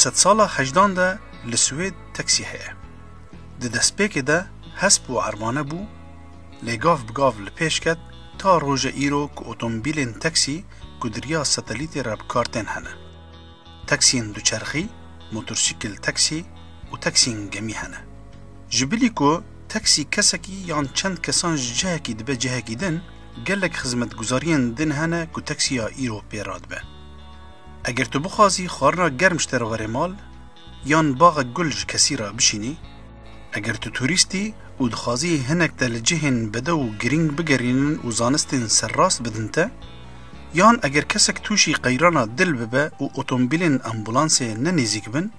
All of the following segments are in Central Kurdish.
لسد سالا هجدان ده لسوید تکسی هیا. ده دستپیک ده حسب و عرمانه بو لگاف بگاف لپیش کد تا روژه ایرو که اتومبیلین تکسی کدریا ستلیتی را بکارتین هنه. تکسین دوچرخی، موتورسیکل تکسی و تکسین گمی هنه. جبلی که تکسی کسکی یان چند کسان جهکی دبه جهکی دن گلک خدمت گزارین دن هنه که تکسی ها ایرو پیراد به. اگر تو بخوازی خارنا گرمشتر وره مال یان باغ گلج کسی را بشینی، اگر تو توریستی و دخوازی هنک دل جهن بده و گرینگ بگرینن و زانستین سر راست بدنته، یان اگر کسک توشی قیرانا دل ببه و اتومبیلین امبولانس ننزیک بن،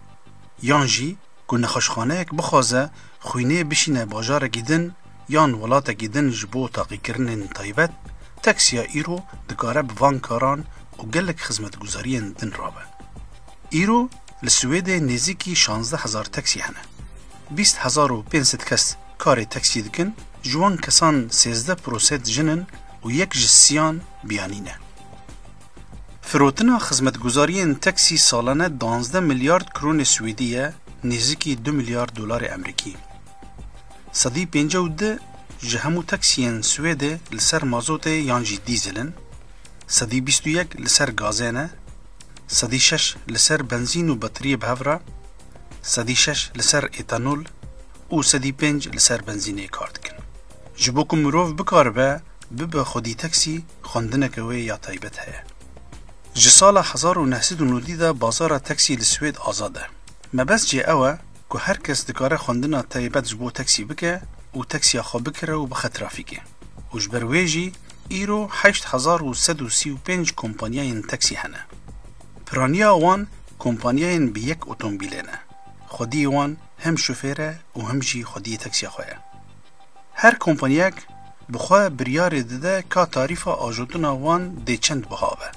یان جی که نخوشخانه اک بخوازه خوینه بشینه باجار گیدن یان ولات گیدن جبو تاقی کرنن تایبت، تکسیا ایرو دکاره بوان کاران و گلک خدمت گزارین دن رابه. ایرو لسوید نزیکی 16,000 تکسی هنه. 20,500 کس کار تکسی دکن، جوان کسان 13% جنن و یک جسیان بیانینه. فروتنا خدمت گزارین تکسی سالانه 12 میلیارد کرون سویدیه، نزیکی 2 میلیارد دلار امریکی. صدی 52 جهمو تکسیین سویده لسر مازوت یانجی دیزلن، صدی 21 لسر گازینه، صدی 6 لسر بنزین و بطری بهورا، صدی 6 لسر ایتانول و صدی 5 لسر بنزینه کار دکن. جبو که مروف بکار به خودی تکسی خوندنکوی یا تایبت هیا. جسال 1990 ده بازار تکسی لسوید آزاده. مبس جه اوه که هر کس دکاره خوندن تایبت جبو تکسی بکه و تکسی خواه بکره و بخه ترافیکه. و جبرویجی ایرو 8135 کمپانیاین تکسی هنه. پرانیا وان کمپانیاین به یک اتومبیلینه. خودی وان هم شوفیره و هم جی خودی تکسی خواه. هر کمپانیاک بخواه بریار دده که تاریف آجودنا وان ده چند بهاوه.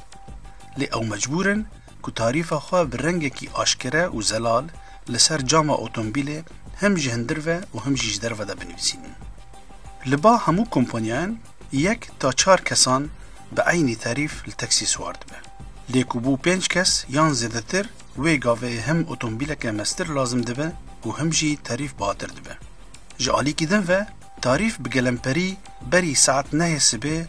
لی او مجبورن که تاریف خواه برنگه کی آشکره و زلال لسر جام اتومبیل هم جهندروه و هم جیجدروه ده بنویسینن. لبا همو کمپانیان 1 تا 4 کسان به عینی تاریف لتکسی سوارد به. لیکو بو 5 کس یان زیدتر وی گاوه هم اتومبیل که مستر لازم دبه و هم جی تاریف باتر دبه. جعالی کدن و تاریف بگلمپری بری ساعت 9 صبح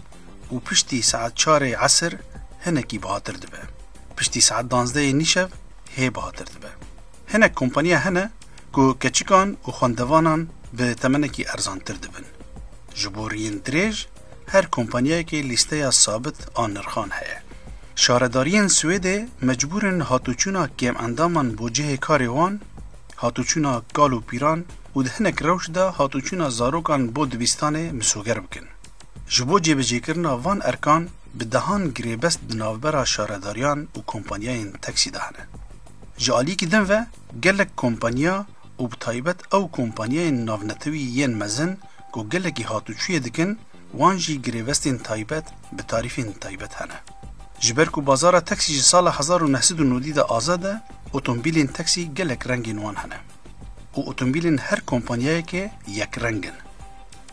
و پشتی ساعت 4 عصر هنکی باتر دبه. پشتی ساعت 12 نیشب هی باتر دبه. هنک کمپانیا هنه که کچکان و خوندوانان به تمنکی ارزانتر دبن. جبورین دریج هر کمپانیایی که لیسته ثابت آن نرخان هیا. شاردارین سویده مجبورن هاتوچونا کم اندامان بوجه کاریوان، هاتوچونا گالو پیران و دهنک روش ده هاتوچونا زاروکان بود بیستانه مسوگر بکن. جبو جیبجی کرنا وان ارکان به دهان گریبست دناوبرا شارداریان و کمپانیاین تکسی دهنه. جالی کدن و گلک کمپانیا و بطایبت او کمپانیاین ناونتوی ین مزن که گلکی هاتوچوی دکن وانجی گریبستین تایبت به تاریفین تایبت هنه. جبر کو بازار تکسی سال 1990 ده آزاده، اتومبیلین تکسی گلک رنگین وان هنه. و اتومبیلین هر کمپانیایی که یک رنگن.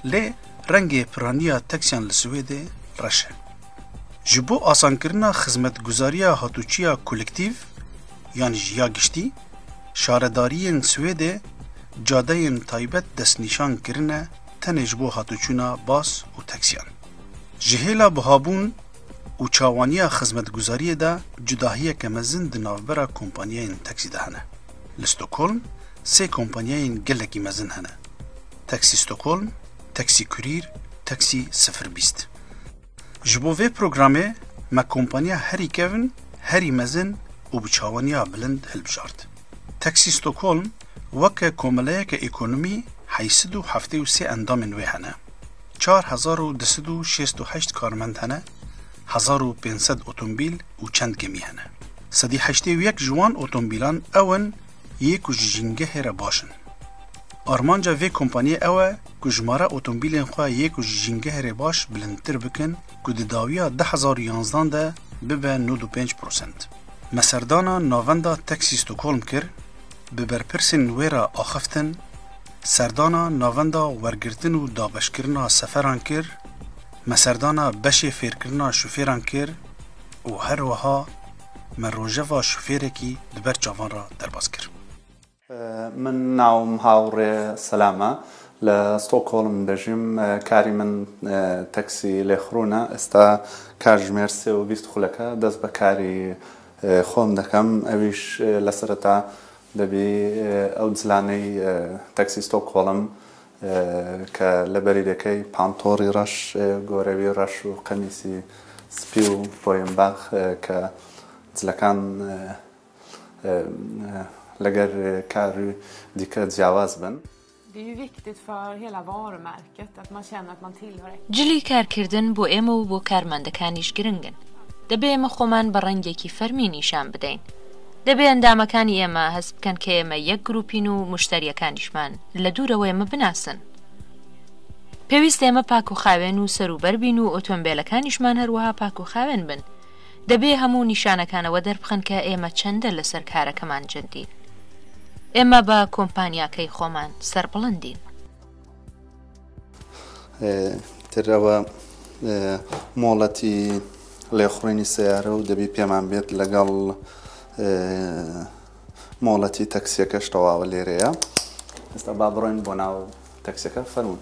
لی رنگ پرانیا تکسیان لسویده رشه. جبو آسان کرنا خدمت گزاریا هاتوچیا کولکتیو یعنی جیا گشتی، شاردارین سویده جادهین تایبت دست نشان کرنه تنه جبو هاتوچونا باس و تکسیان. جهیلا بهابون و چاوانیا خدمت گزاری ده جداهیه که مزن دناوبرا کمپانیاین تکسی دهنه. لستوکولم 3 کمپانیاین گلکی مزن هنه. تکسی ستوکولم، تکسی کوریر، تکسی 020. جبو وی پروگرامه ما کمپانیا هری کون، هری مزن و بچاوانیا بلند هلبجارد. تکسی ستوکولم وکه کوملایه که اکونومی 873 اندامن وی هنه. 4268 کارمند هنه. 1500 اتومبیل و چند گمی هنه. 181 جوان اتومبیلان اون یک و جنگه را باشن. آرمانجا وی کمپانی اوه که جماره اتومبیلین خواه یک و جنگه را باش بلندتر بکن که داویا 10,011 ده ببه 95%. مسردانا ناوندا تکسی ستوکولم کر ببر پرسین ویرا آخفتن سردانا ناوندا ورگرتن و دابشکرنا سفران کر مسردانا بشه فیرکرنا شوفیران کر و هر وها من ڕۆژەڤە شوفێرێکی لەبەر چاوان را دەرباز کرد. من ناوم هاوڕێ سەلامە لە ستۆکهۆڵم دەژیم. کاری من تەکسی لێخڕوونە. ئێستا کاتژمێر 3:20 خولەکە دەست بە کاری خۆم دەکەم. ئەویش لە سەرەتا دەبێ ئەو جلانەی تەکسی ستۆکهۆڵم کە لە بەریدەکەی پانتۆڕی ڕەش، گۆرەوی ڕەش و قەمیسی سپی و پۆیمباخ کە جلەکان لەگەر کاری دیکە جیاواز بن. Det är ju viktigt för hela varumärket att man känner att man tillhör. جلی کارکردن بۆ ئێمە و بۆ کارمەندەکانیش گرنگن. دەبێ ئێمە خۆمان بە ڕەنگێکی فەرمی نیشان بدەین. دەبێ ئەندامەکانی ئێمە هەست بکەن کە ئێمە یەک گروپین و مشتریەکانیشمان لە دوورەوە ئێمە بناسن. پێویست ئێمە پاک و خاوێن و سەروبەر بین و ئۆتۆمبیلەکانیشمان هەروەها پاک و خاوێن بن. دەبێ هەموو نیشانەکانەوە دەربخەن کە ئێمە چەندە لەسەر کارەکەمان جەندین. ئێمە بە کۆمپانیاکەی خۆمان سەربڵندین. ترەوە مۆڵەتی لێخڕینی سیارە و دەبی پێمان بێت لەگەڵ مۆڵەتی تەکسیەکەش تەواوە لێرەیە. ئێستا با بڕۆین بۆ ناو تەکسیەکە فەرموون.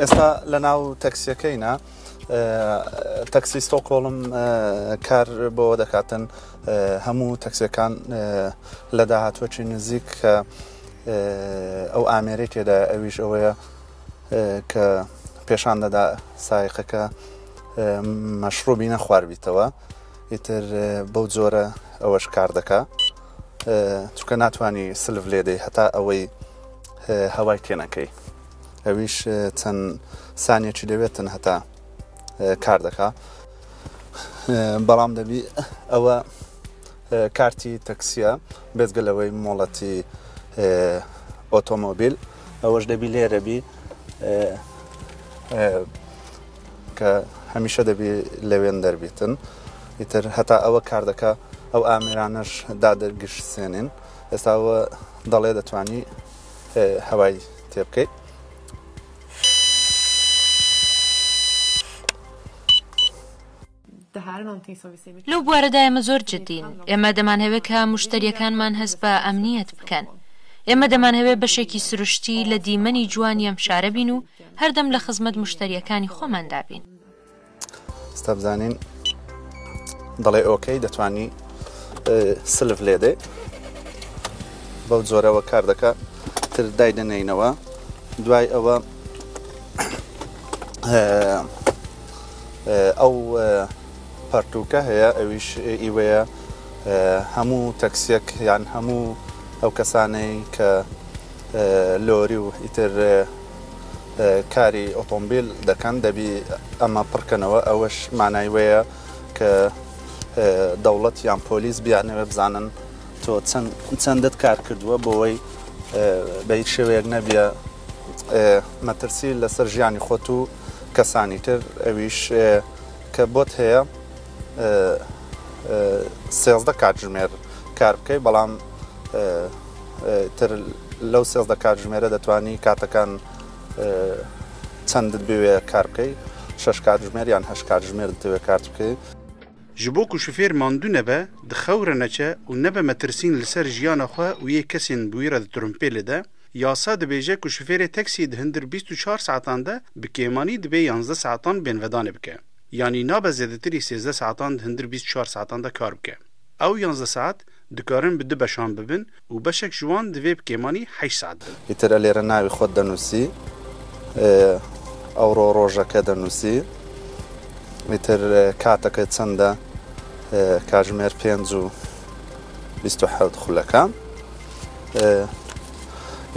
ئێستا لە ناو تەکسیەکەینە. تەکسی ستۆکهۆڵم کار بۆ دەکاتن هەموو تەکسیەکان لە داهاتوەکی نزیک کە ئەو ئامێرەی تێدا ئەویش ئەوەیە کە پێشان دەدا سایقەکە مەشروبی نەخواردبیتەوە. ئیتر بەو جۆرە ئەوەش کار دەکا چونکە ناتوانانی سلڤ لێدەی هەتا ئەوەی هەوای تێنەکەی. ئەویش چەند سانیەکی دەوێتن هەتا کار دەکا. بەڵام دەبی ئەوە کارتی تەکسیە بێزگەلەوەی مۆڵەتی ئۆتۆمۆبیل ئەوەش دەبی لێرەبی کە هەمیشە دەبی لەوێن دەربیتن. ئیتر هەتا ئەوە کار دەکا ئەو ئامێرانەش دادەرگشت سێنین. ئێستا ئەوە دەڵێ دەتوانی هەوای تێ بکەیت. لەو بوارەدا ئێمە زۆر جددین. ئێمە دەمانهەوێت کە مشتریەکانمان هەست بە ئەمنیەت بکەن. ئێمە دەمانهەوێت بەشێکی سروشتی لە دیمەنی جوانی ئەم شارە بین و هەردەم لە خزمەت مشتریەکانی خۆماندا بین. ئێستا بزانین دەڵێ ئۆکەی دەتوانی سلڤ لێدێ. بەو جۆرەوە کار دەکات. تر دایدەنینەوە. دوای ئەوە ئەو پەرتوکە هەیە ئەویش ئیوەیە هەموو تەکسیەک یان هەموو ئەو کەسانەی کە لۆری و ئیتر کاری ئۆتۆمبیل دەکەن دەبی ئەمە پڕکەنەوە. ئەوەش مانای وەیە کە دەوڵەت یان پۆلیس بیانەوە بزانن تۆ چەندت کار کردووە بۆەوەی بە هیچ شێوەیەک نەبیە مەترسی لەسەر ژیانی خۆت و کەسانی تر. ئەویش کە بۆت هەیە 13 کاتژمێر کار بکەی، بەڵام تر لەو 13 کاتژمێرە دەتوانی کاتەکان چەندت بوێ کار بکەی، 6 کاتژمێر یان 8 کاتژمێر دەتەوێ کار بکەی. ji bo ku şofêr mandû nebe dixewre neçe û nebe metirsîn li ser jiyana xwe û yê kesên bi wî re ditirumpêlê de, yasa dibêje ku şofêrê teksiyê di hindir 24 saatan de bi kêmanî dibe 11 saatan bênvedanê bike. Yanî nabe zêdetirî 13 saatan di hindir 24 saatan de kar bike. Ew 11 saat dikarin bi du beşan bibin û beşek ji wan divê bi kêmanî 8 saat bin. ئیتر لێرە ناوی خۆت دەنووسی، ئەوڕۆ ڕۆژەکە دەنووسی، ئیتر کاتەکە چەندە، کاتژمێر 5:27 خولەکە.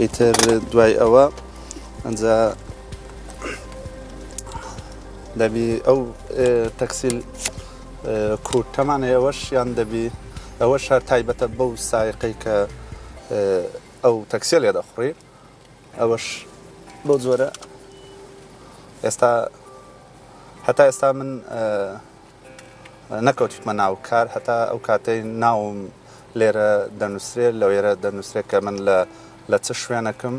ئیتر دوای ئەوە ئەنجا دەبی ئەو تەکسیل کورتەمانەیەوەش یان دەبی ئەوەش هەر تایبەتە بەو سایقەی کە ئەو تەکسیە لێ دەخڕی ئەوەش بۆ جۆرە ئێستا هەتا ئێستا من نەکەوتیتمە ناو کار هەتا ئەو کاتەی ناوم لێرە دەنووسرێت لەوێرە دەنووسرێت کە من لە چ شوێنەکەم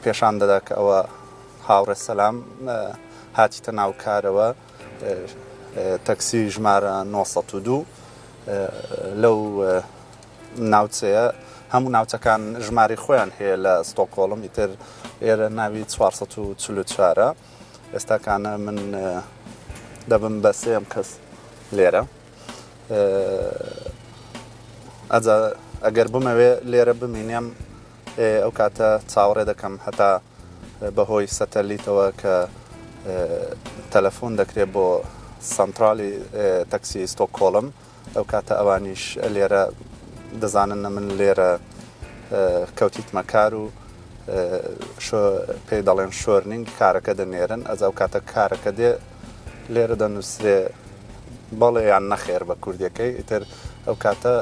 پێشان دەدا کە ئەوە هاوڕێ سەلام هاتیتە ناو کارەوە تەکسی ژمارە 902 لەو ناوچەیە هەموو ناوچەکان ژماری خۆیان هەیە لە ستۆکۆڵم ئیتر ئێرە ناوی 444 ئێستاکانە من دەبم بە سێم کەس لێرە ئەگەر بمەوێ لێرە بمینێم ئەو کاتە چاوەڕێ دەکەم هەتا بەهۆی سەتەلیتەوە کە تەلەفۆن دەکرێت بۆ سەنترالی تەکسی ستۆکۆڵم ئەو کاتە ئەوانیش لێرە دەزانن من لێرە کەوتیتمە کار و پێی دەڵێن شۆرنینگ کارەکە دەنێرن ئەو کاتە کارەکە دێ لێرە دەنووسێ بەڵێ یان نەخێر بە کوردیەکەی ئیتر ئەو کاتە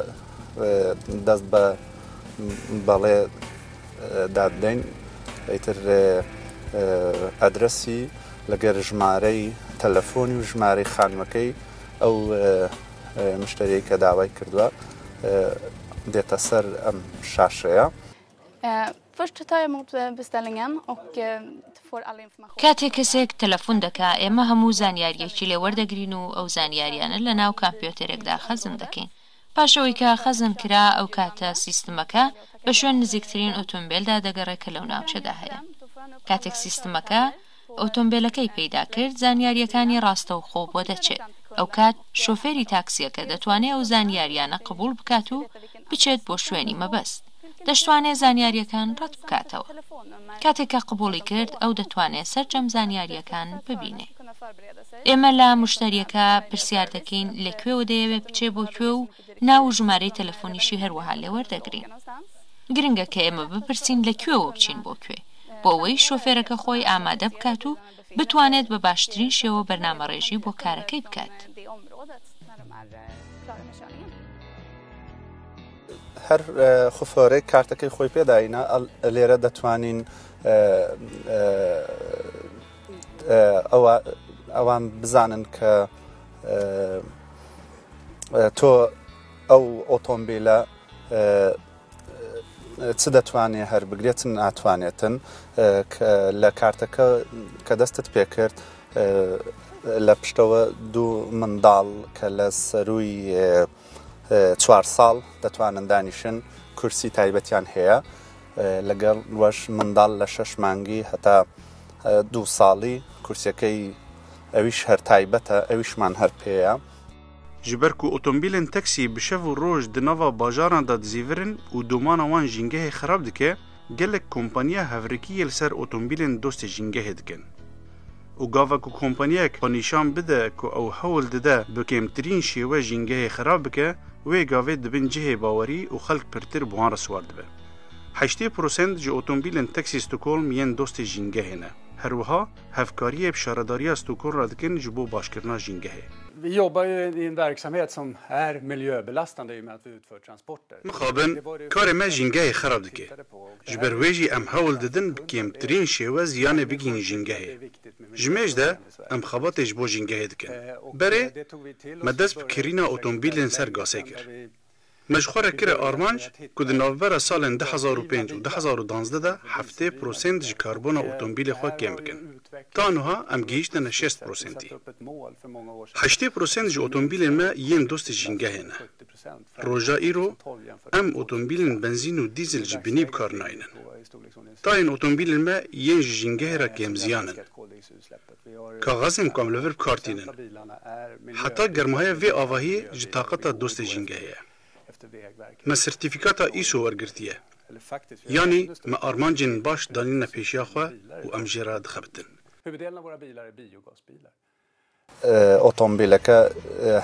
دەست بە بەڵێ داددەین ئیتر ئەدرەسی لەگەر ژمارەی تەلەفۆنی و ژمارەی خانوەکەی ئەو مشتریەی کە داوای کردووە دێتە سەر ئەم شاشەیە. Först tar jag emot beställningen och får all information. کاتێک کەسێک تەلەفۆن دەکا ئێمە هەموو زانیاریەکی لێ وەردەگرین و ئەو زانیاریانە لە ناو کامپیۆتەرێکدا خەزم دەکەین. پاشەوەی کە خەزم کرا ئەو کاتە سیستمەکە بە شوێن نزیکترین ئۆتۆمبیلدا دەگەڕێت کە لەو ناوچەدا هەیە. کاتێک سیستمەکە ئۆتۆمبیلەکەی پەیدا کرد زانیاریەکانی ڕاستەوخۆ بۆ دەچێت. ئەو کات شۆفێری تاکسیەکە دەتوانێت ئەو زانیاریانە قبول بکات و بچێت بۆ شوێنی مەبەست. دەشتوانێت زانیاریەکان ڕەت بکاتەوە. کاتێکە قبوڵی کرد ئەو دەتوانێت سەرجەم زانیاریەکان ببینێ. ئێمە لە مشتریەکە پرسیار دەکەین لەکوێوە دەیەوێت بچێ بۆ کوێ و ناو و ژمارەی تەلەفۆنیشی هەروەها لێ وەردەگرین. گرنگە کە ئێمە بپرسین لەکوێوە بچین بۆ کوێ بۆ ئەوەی شۆفێرەکە خۆی ئامادە بکات و بتوانێت بە باشترین شێوە بەرنامەڕێژی بۆ کارەکەی بکات. هەر خۆفۆرەی کارتەکەی خۆی پێداینە لێرە دەتوانین ئەوان بزانن کە تۆ ئەو ئۆتۆمبیلە چ دەتوانێت هەر بگرێت ناتوانێتن لە کارتەکە کە دەستت پێکرد لە پشتەوە دوو منداڵ کە لە سەروی 4 ساڵ دەتوانن دانیشن کورسی تایبەتیان هەیە لەگەڵ وەش منداڵ لە 6 مانگی هەتا 2 ساڵی کورسەکەی ئەویش هەر تایبەتە ئەویشمان هەر پێەیە. ji ber ku otomobîlên teksî bi şev û roj di nava bajaran da dizîvirin û domana wan jîngehê xerab dike, gelek kompanya hevrekiyê li ser otomobîlên dostê jîngehê dikin. û gava ku kompanyayek nîşan bide ku ew hewl dide bi kêmtirîn şêwe jîngehê xerab bike, wê gavê dibin cihê bawerî û xelk pirtir bi wan re swar dibe. 80% ji otomobîlên teksî Stockholm yên dostê jîngehê ne. Herwiha hevkariyê bi şaredariya Stockholm ra dikin ji bo başkirina jîngehê. Vi jobbar ju i en verksamhet som är miljöbelastande i och med att vi utför transporter. Mixabin karê me jîngehê xerab dike. Ji ber wê jî em hewl didin bi kêmtirîn şêwe ziyanê bigîn jîngehê. Ji mêj de em xebatê ji bo jîngehê dikin. Berê me dest bi kirîna otomobîlên ser gasê kir. Me ji xwe re kire armanc ku di navbera salên 2005 û 2012 de 70% ji karbona otomobîlê xwe kêm bikin. Tanha em gihîştine 60%. 80% ji otomobîlên me yên dostê jîngehê ne. Roja îro em otomobîlên benzîn û dîzel ji binî bikar nayînin. Tayên otomobîlên me yên ji jîngehê re kêmziyanin. Kaxezên ku em li vir bikartînin. Heta germahaya vê avahiyê ji taqeta dostê jîngehê ye. Me sertîfikata îso wergirtiye. Yanî me armancên baş danîne pêşiya xwe û em jê re dixebitin. ئۆتۆمبیلەکە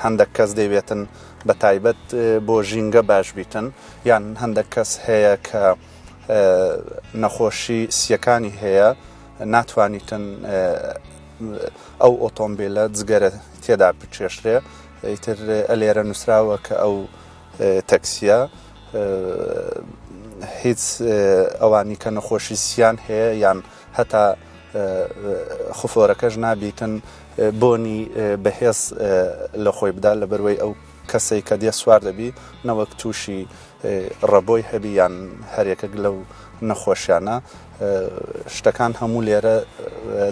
هەندێک کەس دەیوێتن بە تایبەت بۆ ژینگە باش بیتن یان هەندێک کەس هەیە کە نەخۆشی سیەکانی هەیە ناتوانیتن ئەو ئۆتۆمبیلە جگەرە تێدا بچێشرێ ئیتر ئەلێرە نووسراوە کە ئەو تەکسیە هیچ ئەوانی کە نەخۆشی سیان هەیە یان هەتا خۆفۆرەکەش نابیتن بۆنی بەهێز لە خۆی بدا لەبەروەی ئەو کەسەی کە دێ سوار دەبی نەوەک تووشی ڕەبۆی هەبی یان هەرێکێک لەو نەخۆشیانە شتەکان هەموو لێرە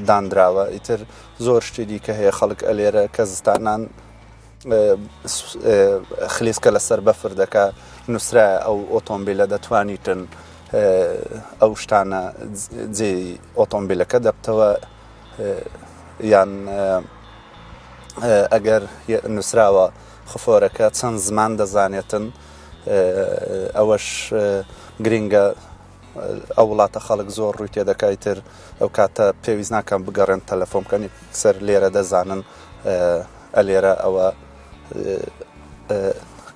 دانراوە. ئیتر زۆر شتی دیکە هەیە خەڵک ئەلێرە کە زستانان خلیسکە لەسەر بەفر دەکا نووسرایە ئەو ئۆتۆمبیلە دەتوانیتن ئەو شتانە جێی ئۆتۆمبیلەکە دەبتەوە یان ئەگەر نووسراوە خفۆرەکە چەند زمان دەزانێتن ئەوەش گرینگە ئەو وڵاتە خەڵک زۆر ڕووی تێدەکایتر ئەو کاتە پێویست ناکەم بگەڕێن تەلەفۆنکەنی سەر لێرە دەزانن ئەلێرە ئەوە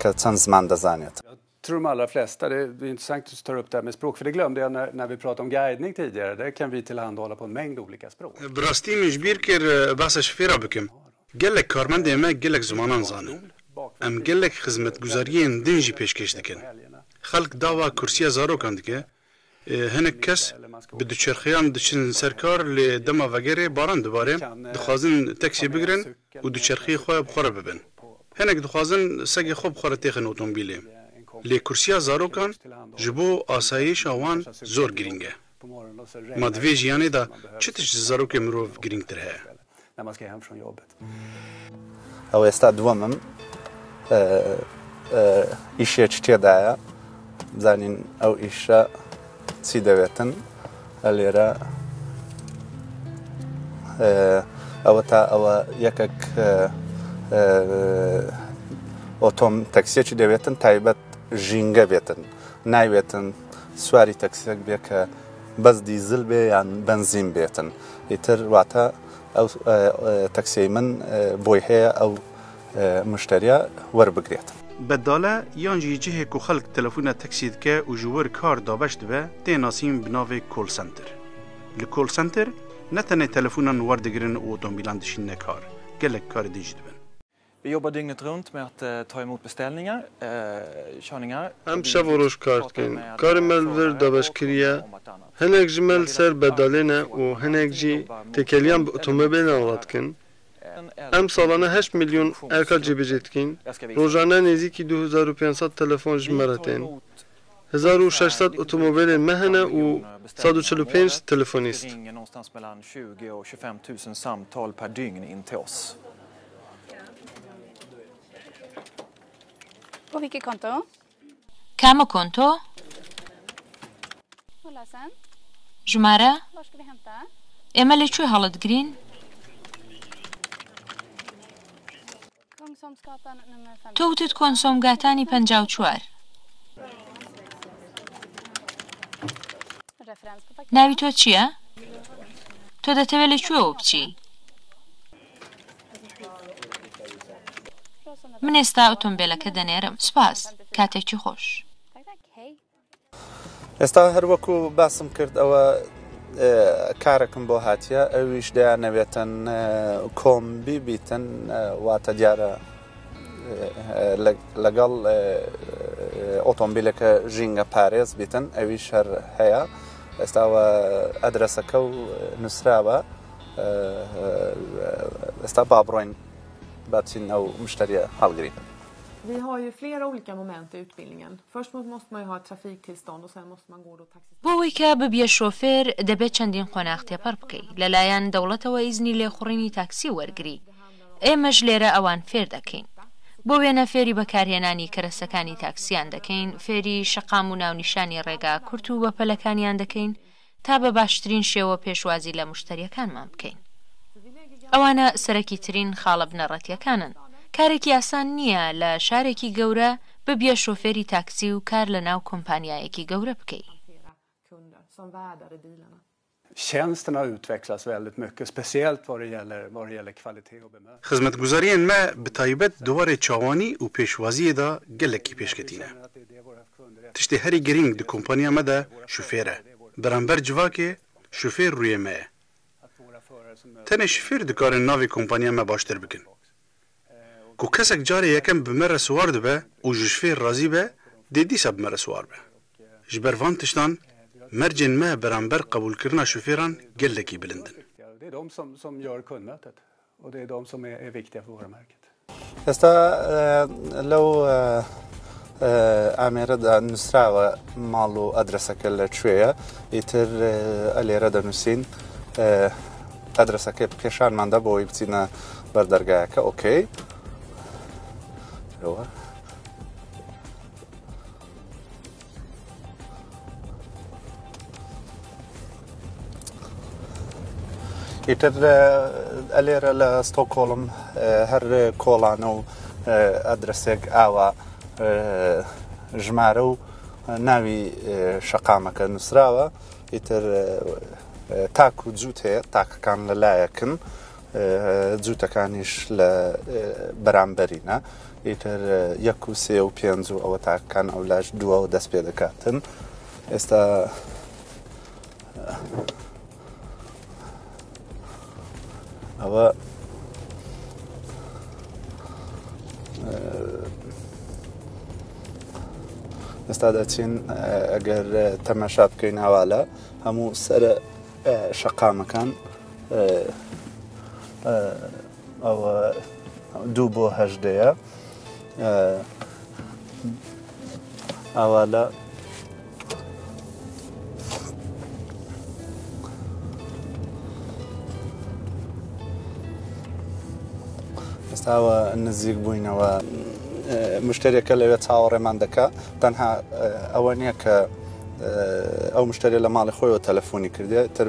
کە چەند زمان دەزانێت. Jag tror de allra flesta, det är intressant att ta upp det här med språk, för det glömde jag när vi pratade om guidning tidigare. Det kan vi tillhandahålla på en mängd olika språk. براستی مجبیر کرد بحث شفیرا بکم. گلک کارمند ما گلک زمانان زانن. ام گلک خدمت گزاریین دنجی پیشکش دکن. خلق داوا کرسی زارو کند که هنک کس به دوچرخیان دچین سرکار ل دما وگره باران دوباره دخوازن تاکسی بگیرن و دوچرخی خواه بخوره ببن. هنک دخوازن سگ خوب بخوره تیخن اتومبیلی. لی کرسیا زاروکان جبو آسایش آوان زور گرینگه. مادوی جیانه دا چتش زاروک مروف گرینگ تر هست. ئەو ئێستا دووەمم ئیشێک تێدایە بزانین ئەو ئیشە چی دەوێتن لێرە ئەوە تا ئەوە یەکێک ئۆتۆم تەکسیەکی دەوێتن تایبەت ژینگە بێتن ناوێتن سواری تەکسیەک بێ کە بەس دیزل بێ یان بنزین بێتن ئیتر واتە ئەو تەکسی من بۆی هەیە ئەو مشتریە وەربگرێت. بداله یانجی جهه کو خلق تلفون تاکسی دکه و جوور کار دابشت به تیناسیم بناوی کول سنتر. لکول سنتر نه تنه تلفونان وردگرن و اتومبیلان دشین نکار. گلک کار دیجید بن. Vi jobbar dygnet runt med att ta emot beställningar, körningar. هم شب و روز کار کن. کار ملور دابش کریه. هنگ جمل سر بدالینه و هنگ جی تکلیان به اتومبیل نولاد کن. ام سالانه 8 میلیون ارکا جیبجید کن. روزانه نزدیکی 2500 تلفن جمرتین. 1600 اتومبیل مهنه و 145 تلفنیست. Någonstans mellan 20 och 25 000 samtal per dygn in till oss. På vilket konto? کامە کۆنتۆ؟ Hålla sen. ژمارە؟ Var ska vi hämta? ئێمە لەکوێ هەڵەتگرین؟ Kungsholmsgatan nummer 5. تۆ وتت کۆنسۆمگاتانی 54. Referens på faktura. ناوی تۆ چییە؟ تۆ دەتەوێت لەکوێوە بچی؟ من ئێستا ئۆتۆمبیلەکە دەنێرم. سوپاس. کاتێکی خۆش. Tack, tack. Hej. ئێستا هەروەکو باسم کرد ئەوە کارێکم بۆ هاتیە ئەویش دەیانەوێتن کۆمبی بیتن واتە دیارە لەگەڵ ئۆتۆمبیلەکە ژینگە پارێز بیتن ئەویش هەر هەیە ئێستاوە ئەدرەسەکە و نووسراوە ئێستا با بڕۆین بچین ئەو مشتریە هەڵگرین. Vi har ju flera olika moment i utbildningen. Först måste man ju ha ett trafiktillstånd och sen måste man gå då taxi. بۆ ئەوەی کە ببیە شۆفێر دەبێت چەندین قۆناغتێپەر بکەیت لەلایەن دەوڵەتەوە ئیزنی لێخوڕینی تاکسی وەرگری. ئێمەش لێرە ئەوان فێر دەکەین. بۆ وێنە فێری بەکارهێنانی کەرەسەکانی تاکسیان دەکەین، فێری شەقام و ناونیشانی ڕێگا کورت و بەپەلەکانیان دەکەین تا بە باشترین شێوە پێشوازی لە مشتریەکانمان بکەین. ئەوانە سەرەکی ترین خاڵە بنەڕەتیەکانن. کارێکی ئاسان نییە لە شارێکی گەورە ببیە شۆفێری تاکسی و کار لە ناو کۆمپانیایەکی گەورە بکەیت. Tjänsten har utvecklats väldigt mycket, speciellt vad det gäller kvalitet och bemötande. خدمتگزاریین ما به تایبەت دووارێ چاوانی و پێشوازیەدا گەلێکی پێشکەتینە. تشتی هەری گرینگ دی کۆمپانیا مەدا شوفێرە. بەرامبەر جوواکێ شوفێر ڕوویە مەیە. تەنێ شوفێر دکارن ناوی کۆمپانیا مە باشتر بکن. کو کەسێک جارێ یەکەم بمەرە سوار دەبێ و ji şfê razî be dê dîsa bimere swar be. Ji ber van tiştan mercên me beramber qebûlkirina şofêran gelekî bilind in. Det är de som gör kundmötet och det är de som är viktiga för varumärket. ئێستا لەو ئامێرەدا نووسراوە ماڵ و ئەدرەسەکە لەکوێیە ئیتر ئەلێرە دەنووسین ئەدرەسەکە پێشانماندا بۆی بچینە بەردەرگایەکە ئۆکەی ئیتر ئەلێرە لە ستۆکۆڵم هەر کۆڵانە و ئەدرسێک ئاوا ژمارە و ناوی شەقامەکە نووسراوە ئیتر تاک و جووت هەیە تاکەکان لەلایەکن جووتەکانیش لە بەرامبەرینە ئیتر 1 و 3 و 5 و ئەوە تاکەکان ئەو لاش دووە و دەست پێ دەکاتن ئێستا ئەوە ئێستا دەچین ئەگەر تەماشا بکەین هەواڵە هەموو سەرە شەقامەکان ئەوە 2 بۆ 8 ئەوە ئێستاوە نزیک بووینەوە مشتێکە لەوێ چاوەڕێمان دەکا تەنها ئەوە نییە کە ئەو مشتێک لە ماڵی خۆیەوە تەلەفۆنی کردێ تر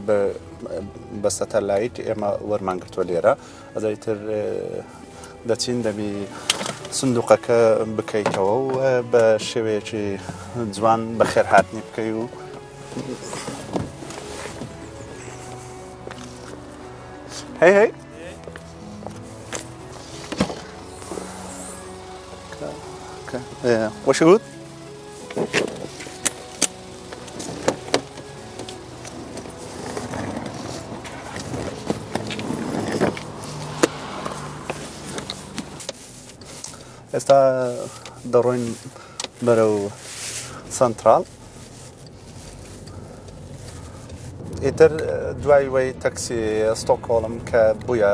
بەستە لایت ئێمە وەرمان گرتووە لێرە ئەزایتر دەچین دەبی سندوقەکە بکەیتەوە و بە شێوەیەکی جوان بەخێرهاتنی بکەی و هەی وشهود ئێستا دەڕۆین بەرەو سنترال ئیتر دوای وەی تەکسی ستۆکۆڵم کە بووە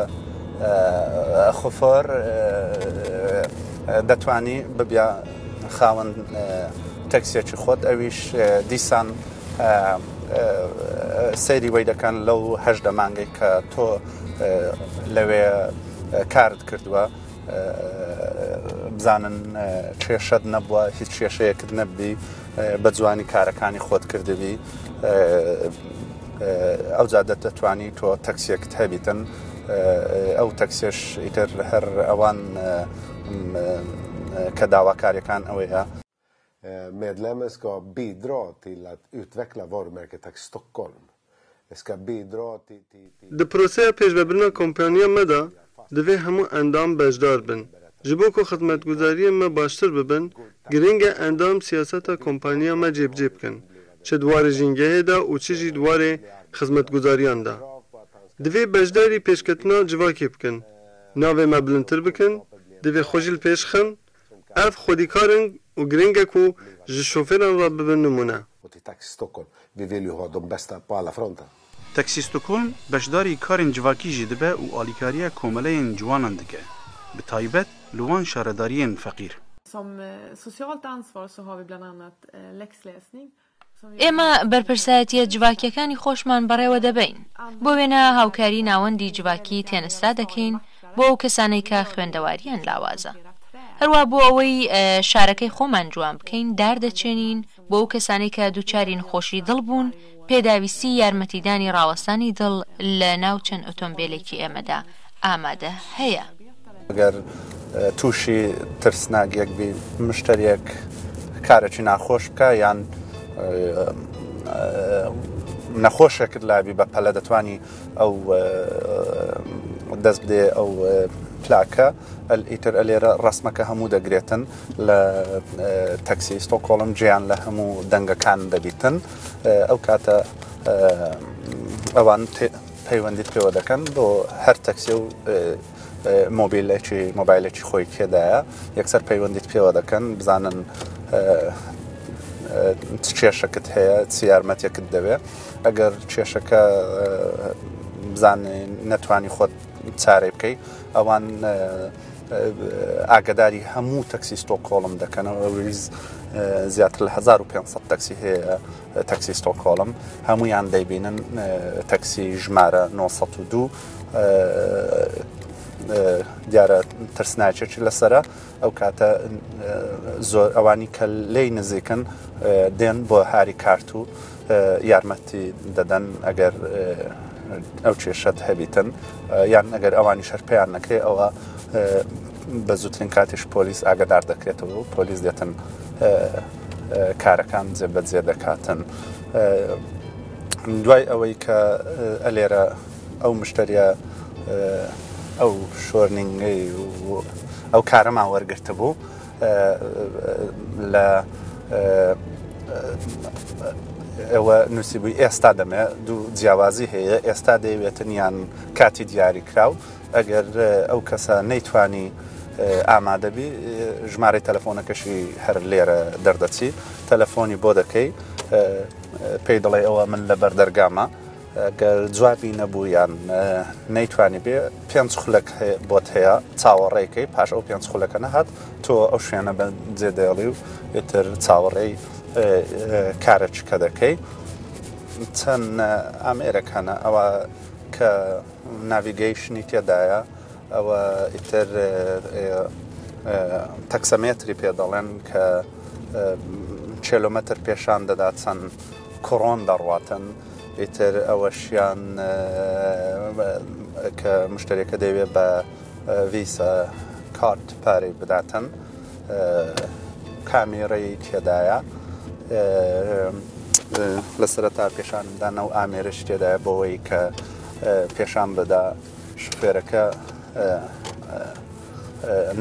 خۆفۆر دەتوانی ببیا خاوەن تەکسیەکی خۆت ئەویش دیسان سەیری وەی دەکەن لەو 8 مانگەی کە تۆ لەوێ کارت کردووە بزانن کێشەت نەبووە هیچ کێشەیەکت نەبی بە جوانی کارەکانی خۆت کردبی ئەو جادە دەتوانی تۆ تەکسیەکت هەبیتن ئەو تەکسێش ئیتر هەر ئەوان kە داواکاریەکان ئەوەیە Medlemmen ska bidra till att utveckla varumärket Taxi Stockholm. Det ska bidra till د پرۆسەیە پێشبەبرنا کۆمپانیا مەدا دەوێ هەموو ئەندام بەشدار بن ji bo ku xizmetguzariyên me baştir bibin giring e endam siyaseta kompanya me cêbcê bikin çi dwarê jîngehê de û çi jî dwarê xizmetguzariyan de divê beşdarî pêşketina civakê bikin navê me bilindtir bikin divê xwe jî li pêş xin ev xwedîkarin û giring e ku ji şofêran re bibin nimûne. Taxi Stockholm beşdarî karên civakî jî dibe û alîkariya komeleyên ciwanan dike bi taybet li wan şaredariyên feqîr. Som socialt ansvar så har vi bland annat läxläsning. ئێمە بەرپرسایەتیە جوواکیەکانی خۆشمان بەڕێوە دەبین بۆ وێنە هاوکاری ناوەندی جوواکی تێنستا دەکەین بۆ ئەو کەسانەی کە خوێندەواریان لاوازە هەروە بۆ ئەوەی شارەکەی خۆمان جوان بکەین داردەچێنین بۆ ئەو کەسانەی کە دووچاری نەخۆشی دڵ بوون پێداویستی یارمەتیدانی ڕاوەستانی دڵ لە ناو چەند ئۆتۆمبیلێکی ئێمەدا ئامادە هەیە. ئەگەر تووشی ترسناگیەک بی مشتریەک کارێکی ناخۆش بکە یان نەخۆشێکت لابی بە پەلە دەتوانی ئەو دەست بدێ ئەو پلاکە ئیتر ئەلێرە ڕسمەکە هەموو دەگرێتن لە تەکسی ستۆکۆڵم گیان لە هەموو دەنگەکان دەبیتن ئەو کاتە ئەوان پەیوەندیت پێوە دەکەن بۆ هەر تەکسی و مۆبایلێکی خۆی تێدایە یەکسەر پەیوەندیت پێوە دەکەن بزانن کێشەکەت هەیە چی یارمەتێکت دەوێت ئەگەر کێشەکە بزانێ نەتوانی خۆت چارەی بکەی ئەوان ئاگداری هەموو تەکسی ستۆکۆڵم دەکەنەوە ریز زیاتر لە 1500 تەکسی هەیە تەکسی ستۆکۆڵم هەمویان دەیبینن تەکسی ژمارە 902 دیارە ترسناچێکی لەسرە ئەو کاتە زۆر ئەوانی کە لی نزیکن دێن بۆ هاری کارت و یارمەتی دەدەن ئەگەر ئەو کێشەت هەبیتن یان ئەگەر ئەوانی شەرپیان نەکەی ئەوە بە زووترین کاتیش پۆلیس ئاگدار دەکرێتەوە و پۆلیس دێتن کارەکان جێبەجێ دەکاتن دوای ئەوەی کە ئەلێرە ئەو مشتریە ئەو شۆرنینگەی ئەو کارەمان وەرگرتە بوو لە ئەوە نووسیبووی ئێستا دەمێ دوو جیاوازی هەیە ئێستا دەیەوێتن یان کاتی دیاری کراو ئەگەر ئەو کەسە نەیتوانی ئامادەبی ژمارەی تەلەفۆنەکەشی هەر لێرە دەردەچی تەلەفۆنی بۆ دەکەی پێی دەڵێ ئەوە من لە بەردەرگامە گەر جوابی نەبوو یان نەیتوانی بێ پێنج خولەک بۆت هەیە چاوەڕێیکەی پاش ئەو پێنج خولەکە نەهات تۆ ئەو شوێنە بە جێدەڵی و ئێتر چاوەڕێی کارەچکە دەکەی چەند ئامێرەکانە ئەوە کە ناڤیگەیشنی تێدایە ئەوە ئیتر تەکسەمێتری پێ دەڵێن کە کیلۆمەتر پێشان دەدات چەند کڕۆن دەڕواتن ئیتر ئەوەشیان کە مشتریەکە دەوێت بە ڤیسە کارت پارەی بداتن کامێرەی تێدایە لە سەرەتا پێشاندانە و ئامێرەش تێدایە بۆەوەی کە پێشان بدا شوفێرەکە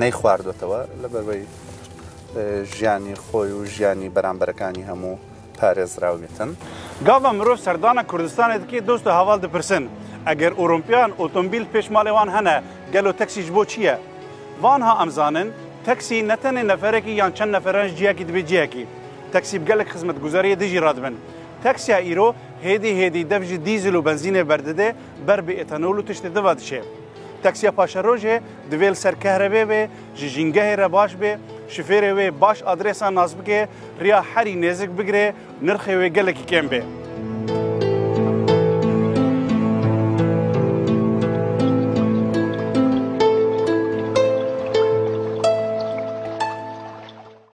نەی خواردوێتەوە لەبەرەوەی ژیانی خۆی و ژیانی بەرامبەرەکانی هەموو پارێزراوێتن گاوا مرۆڤ سەردانە کوردستانێکی دۆست و هەواڵ دەپرسن ئەگەر ئۆرومپیان ئۆتۆمبیل پێشماڵێوان هەنە گەلۆ تەکسیش بۆ چییە؟ وانها ئەمزانن تەکسی نەتەنێ نەفەرێکی یان چەند نەفەرەنش جیاکی دەبێت جیاکی تەکسی بگەلێک خزمەتگوزاریە دژی ڕادبن تەکسیا ئیرۆ هێدی دەبژی دیزل و بنزینێ بەردەدێ بەر بێ ئێتەنۆل و تشتێ دەوا دچێ تەکسیا پاشەڕۆژێ دوێل سەرکەهرەبێ بێ ji ژینگەهێرە باش بێ شفێرێ وێ باش ئادرێسان ناز بکێ ڕیا هەری نێزک بگرێ نرخێ وێ گەلێکی کێم بێ